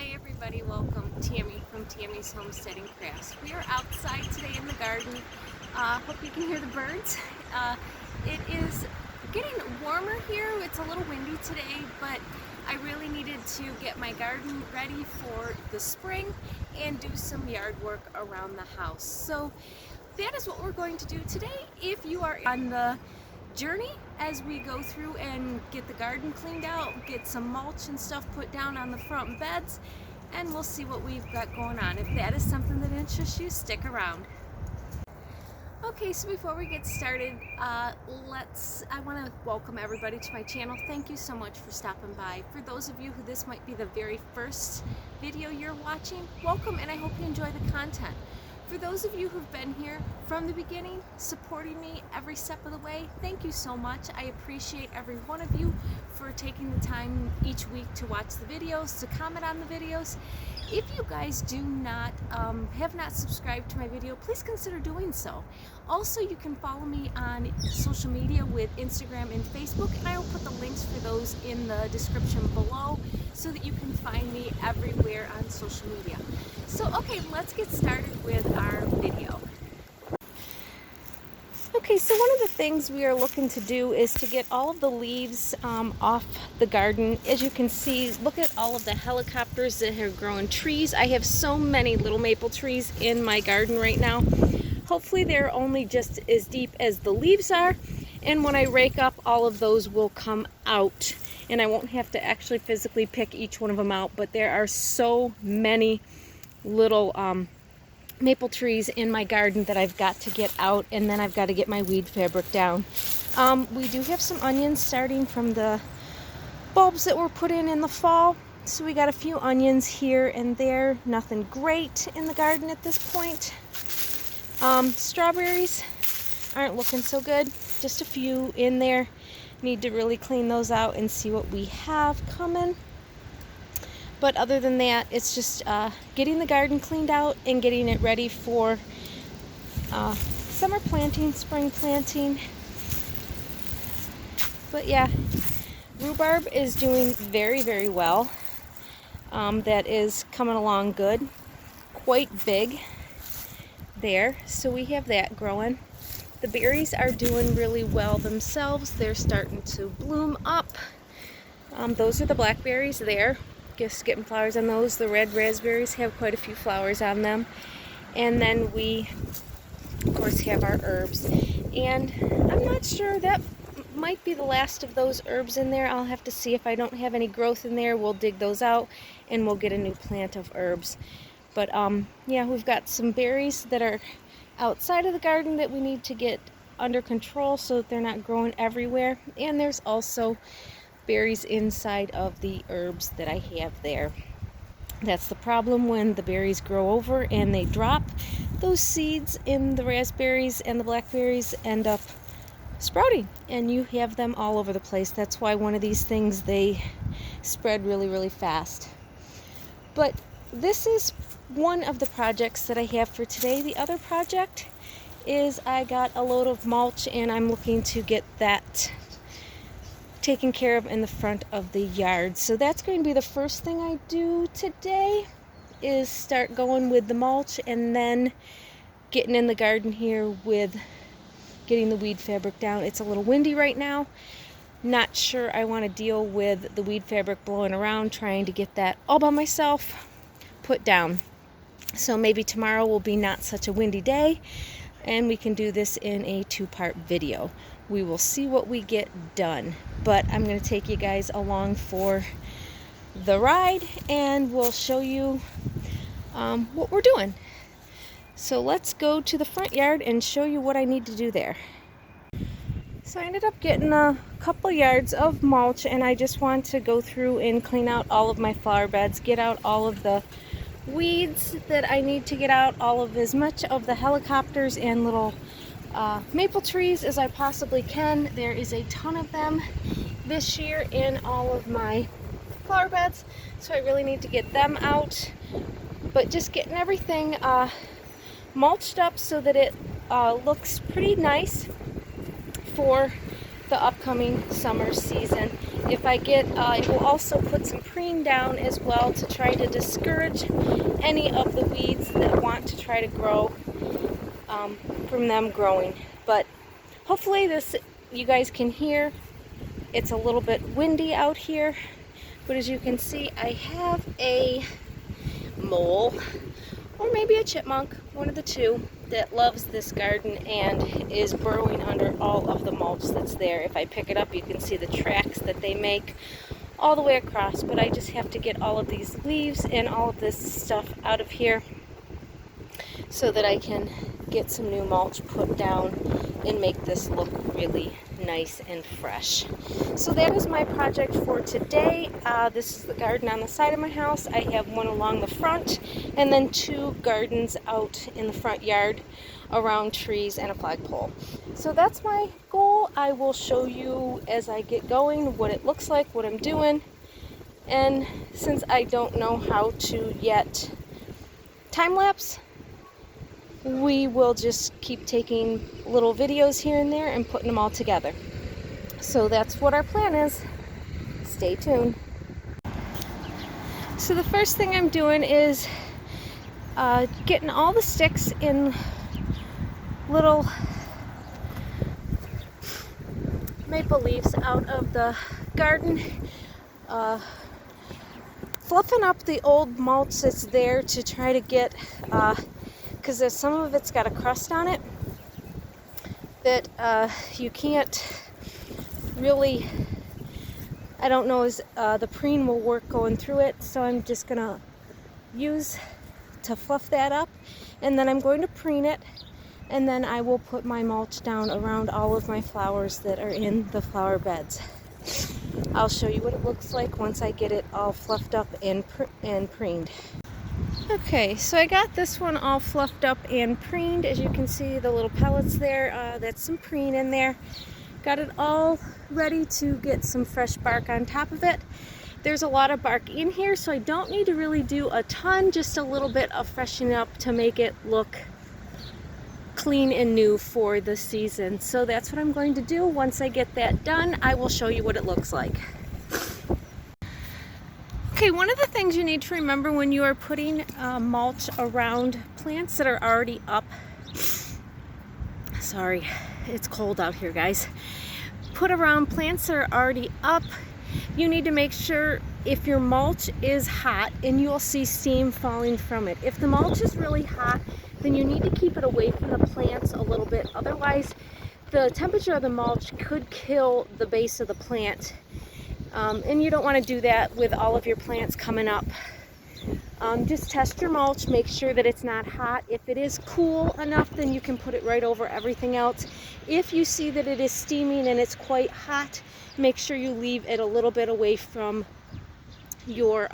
Hi everybody, welcome. Tammy from Tammy's Homesteading Crafts. We are outside today in the garden. Hope you can hear the birds. It is getting warmer here. It's a little windy today, but I really needed to get my garden ready for the spring and do some yard work around the house. So that is what we're going to do today. If you are on the journey as we go through and get the garden cleaned out, get some mulch and stuff put down on the front beds, and we'll see what we've got going on. If that is something that interests you, stick around. Okay, so before we get started, I want to welcome everybody to my channel. Thank you so much for stopping by. For those of you who this might be the very first video you're watching, welcome, and I hope you enjoy the content. For those of you who've been here from the beginning, supporting me every step of the way, thank you so much. I appreciate every one of you for taking the time each week to watch the videos, to comment on the videos. If you guys do not, have not subscribed to my video, please consider doing so. Also, you can follow me on social media with Instagram and Facebook, and I will put the links for those in the description below so that you can find me everywhere on social media. So, okay, let's get started with our video. Okay, so one of the things we are looking to do is to get all of the leaves off the garden. As you can see, look at all of the helicopters that have grown trees. I have so many little maple trees in my garden right now. Hopefully they're only just as deep as the leaves are, and when I rake up, all of those will come out, and I won't have to actually physically pick each one of them out. But there are so many little maple trees in my garden that I've got to get out, and then I've got to get my weed fabric down. We do have some onions starting from the bulbs that were put in the fall, so we got a few onions here and there. Nothing great in the garden at this point. Strawberries aren't looking so good, just a few in there. Need to really clean those out and see what we have coming. But other than that, it's just getting the garden cleaned out and getting it ready for summer planting, spring planting. But yeah, rhubarb is doing very, very well. That is coming along good, quite big there. So we have that growing. The berries are doing really well themselves. They're starting to bloom up. Those are the blackberries there. Just getting flowers on those. The red raspberries have quite a few flowers on them. And then we, of course, have our herbs. And I'm not sure, that might be the last of those herbs in there. I'll have to see. If I don't have any growth in there, we'll dig those out and we'll get a new plant of herbs. But yeah, we've got some berries that are outside of the garden that we need to get under control so that they're not growing everywhere. And there's also berries inside of the herbs that I have there. That's the problem when the berries grow over and they drop. Those seeds in the raspberries and the blackberries end up sprouting, and you have them all over the place. That's why one of these things, they spread really, really fast. But this is one of the projects that I have for today. The other project is I got a load of mulch, and I'm looking to get that taken care of in the front of the yard. So that's going to be the first thing I do today, is start going with the mulch and then getting in the garden here with getting the weed fabric down. It's a little windy right now. Not sure I want to deal with the weed fabric blowing around, trying to get that all by myself put down. So maybe tomorrow will be not such a windy day and we can do this in a two-part video. We will see what we get done, but I'm going to take you guys along for the ride and we'll show you what we're doing. So let's go to the front yard and show you what I need to do there. So I ended up getting a couple yards of mulch, and I just want to go through and clean out all of my flower beds, get out all of the weeds that I need to get out, all of as much of the helicopters and little maple trees as I possibly can. There is a ton of them this year in all of my flower beds, so I really need to get them out. But just getting everything mulched up so that it looks pretty nice for the upcoming summer season. If I get, I will also put some preen down as well to try to discourage any of the weeds that want to try to grow from them growing. But hopefully this, you guys can hear, it's a little bit windy out here, but as you can see, I have a mole, or maybe a chipmunk, one of the two, that loves this garden and is burrowing under all of the mulch that's there. If I pick it up, you can see the tracks that they make all the way across, but I just have to get all of these leaves and all of this stuff out of here so that I can get some new mulch put down and make this look really nice and fresh. So that is my project for today. This is the garden on the side of my house. I have one along the front and then 2 gardens out in the front yard around trees and a flagpole. So that's my goal. I will show you as I get going what it looks like, what I'm doing. And since I don't know how to yet time lapse, we will just keep taking little videos here and there and putting them all together. So that's what our plan is. Stay tuned. So the first thing I'm doing is getting all the sticks in little maple leaves out of the garden, fluffing up the old mulch that's there to try to get because there's some of it's got a crust on it that you can't really, I don't know as the preen will work going through it, so I'm just gonna use to fluff that up, and then I'm going to preen it, and then I will put my mulch down around all of my flowers that are in the flower beds. I'll show you what it looks like once I get it all fluffed up and preened. Okay, so I got this one all fluffed up and preened. As you can see, the little pellets there, that's some preen in there. Got it all ready to get some fresh bark on top of it. There's a lot of bark in here, so I don't need to really do a ton, just a little bit of freshening up to make it look clean and new for the season. So that's what I'm going to do. Once I get that done, I will show you what it looks like. Okay, one of the things you need to remember when you are putting mulch around plants that are already up, sorry, it's cold out here, guys. Put around plants that are already up, you need to make sure if your mulch is hot, and you'll see steam falling from it. If the mulch is really hot, then you need to keep it away from the plants a little bit. Otherwise, the temperature of the mulch could kill the base of the plant. And you don't want to do that with all of your plants coming up. Just test your mulch, make sure that it's not hot. If it is cool enough, then you can put it right over everything else. If you see that it is steaming and it's quite hot, make sure you leave it a little bit away from your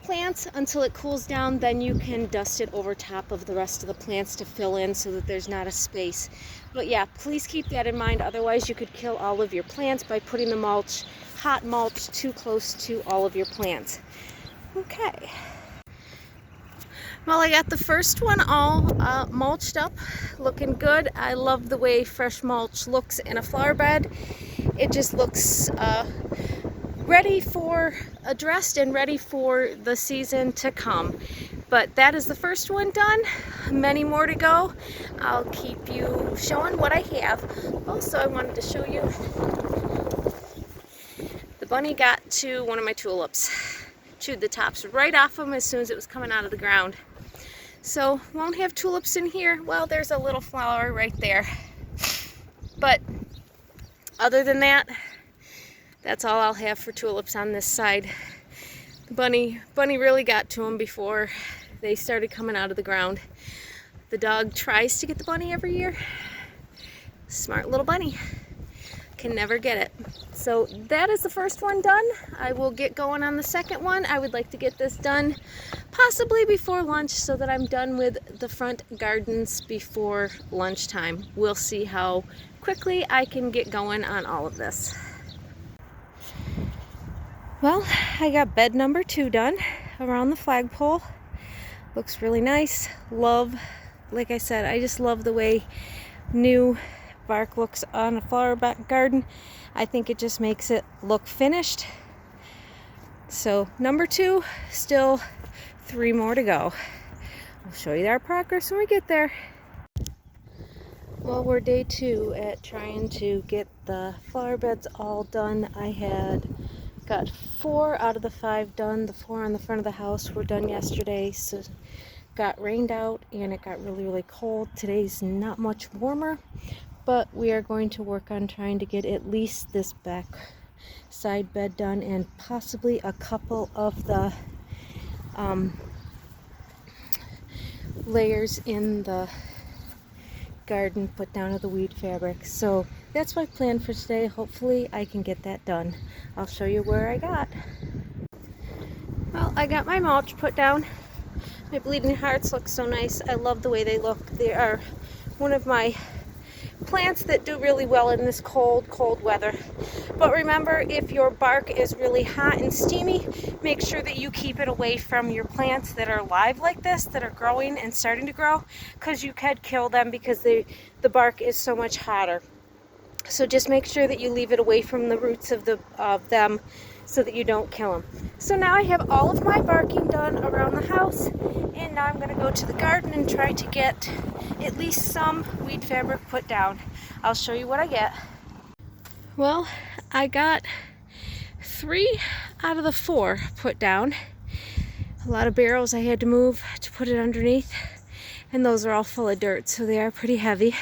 plants until it cools down. Then you can dust it over top of the rest of the plants to fill in so that there's not a space. But yeah, please keep that in mind, otherwise you could kill all of your plants by putting the mulch, hot mulch, too close to all of your plants. Okay. Well, I got the first one all mulched up, looking good. I love the way fresh mulch looks in a flower bed. It just looks ready for addressed and ready for the season to come. But that is the first one done. Many more to go. I'll keep you showing what I have. Also, I wanted to show you the bunny got to one of my tulips. Chewed the tops right off them as soon as it was coming out of the ground. So won't have tulips in here. Well, there's a little flower right there. But other than that, that's all I'll have for tulips on this side. The bunny really got to them before they started coming out of the ground. The dog tries to get the bunny every year. Smart little bunny. Can never get it. So that is the first one done. I will get going on the second one. I would like to get this done possibly before lunch so that I'm done with the front gardens before lunchtime. We'll see how quickly I can get going on all of this. Well, I got bed number 2 done around the flagpole. Looks really nice. Love, like I said, I just love the way new bark looks on a flower garden. I think it just makes it look finished. So number 2, still 3 more to go. I'll show you our progress when we get there. Well, we're day 2 at trying to get the flower beds all done. I had got 4 out of the 5 done. The 4 on the front of the house were done yesterday, so got rained out and it got really cold. Today's not much warmer, but we are going to work on trying to get at least this back side bed done and possibly a couple of the layers in the garden put down of the weed fabric. So that's my plan for today. Hopefully I can get that done. I'll show you where I got. Well, I got my mulch put down. My bleeding hearts look so nice. I love the way they look. They are one of my plants that do really well in this cold weather. But remember, if your bark is really hot and steamy, make sure that you keep it away from your plants that are live like this, that are growing and starting to grow, because you could kill them because the bark is so much hotter. So just make sure that you leave it away from the roots of them so that you don't kill them. So now I have all of my barking done around the house, and now I'm going to go to the garden and try to get at least some weed fabric put down. I'll show you what I get. Well, I got 3 out of the 4 put down. A lot of barrels I had to move to put it underneath, and those are all full of dirt, so they are pretty heavy.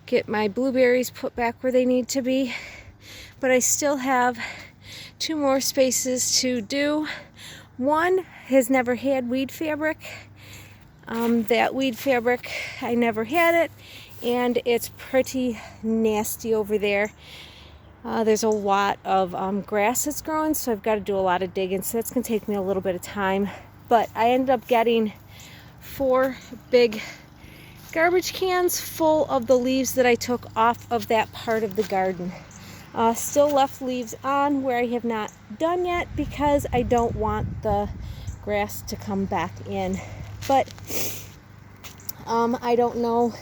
Get my blueberries put back where they need to be, but I still have 2 more spaces to do. One has never had weed fabric. That weed fabric, I never had it, and it's pretty nasty over there. There's a lot of grass that's growing, so I've got to do a lot of digging, so that's going to take me a little bit of time. But I ended up getting 4 big garbage cans full of the leaves that I took off of that part of the garden. Still left leaves on where I have not done yet because I don't want the grass to come back in. But I don't know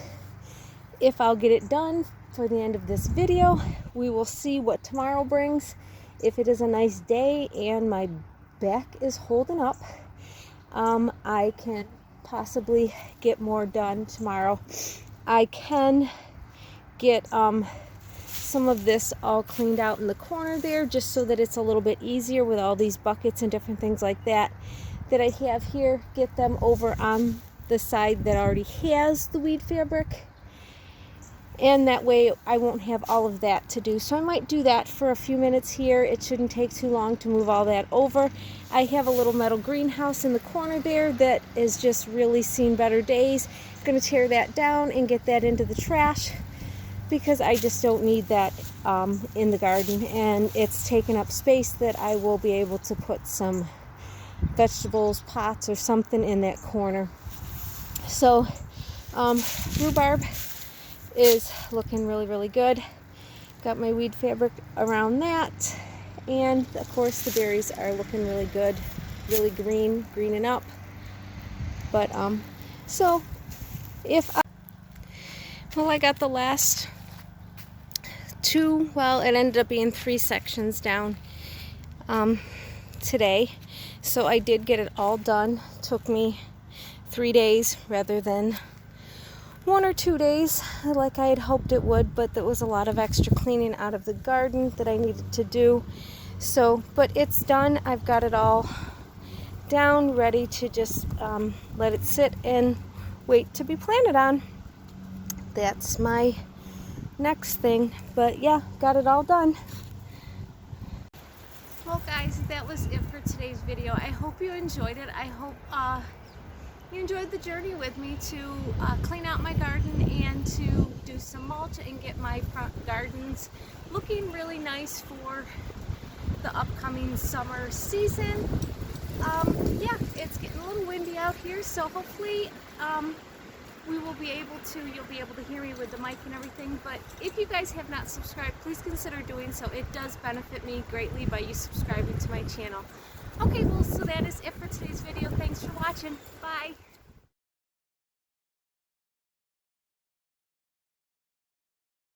if I'll get it done for the end of this video. We will see what tomorrow brings. If it is a nice day and my back is holding up, I can possibly get more done tomorrow. I can get some of this all cleaned out in the corner there, just so that it's a little bit easier with all these buckets and different things like that I have here. Get them over on the side that already has the weed fabric, and that way I won't have all of that to do. So I might do that for a few minutes here. It shouldn't take too long to move all that over. I have a little metal greenhouse in the corner there that is just really seen better days. I'm going to tear that down and get that into the trash, because I just don't need that in the garden, and it's taken up space that I will be able to put some vegetables, pots, or something in that corner. So rhubarb is looking really good. Got my weed fabric around that, and of course the berries are looking really good, really greening up. But so if I got the last 2, well, it ended up being 3 sections down today, so I did get it all done. Took me 3 days rather than 1 or 2 days like I had hoped it would, but there was a lot of extra cleaning out of the garden that I needed to do. So, but it's done. I've got it all down, ready to just let it sit and wait to be planted on. That's my next thing. But yeah, got it all done. Well guys, that was it for today's video. I hope you enjoyed it. I hope you enjoyed the journey with me to clean out my garden and to do some mulch and get my front gardens looking really nice for the upcoming summer season. Yeah, it's getting a little windy out here, so hopefully you'll be able to hear me with the mic and everything. But if you guys have not subscribed, please consider doing so. It does benefit me greatly by you subscribing to my channel. Okay, well, so that is it for today's video. Thanks for watching. Bye.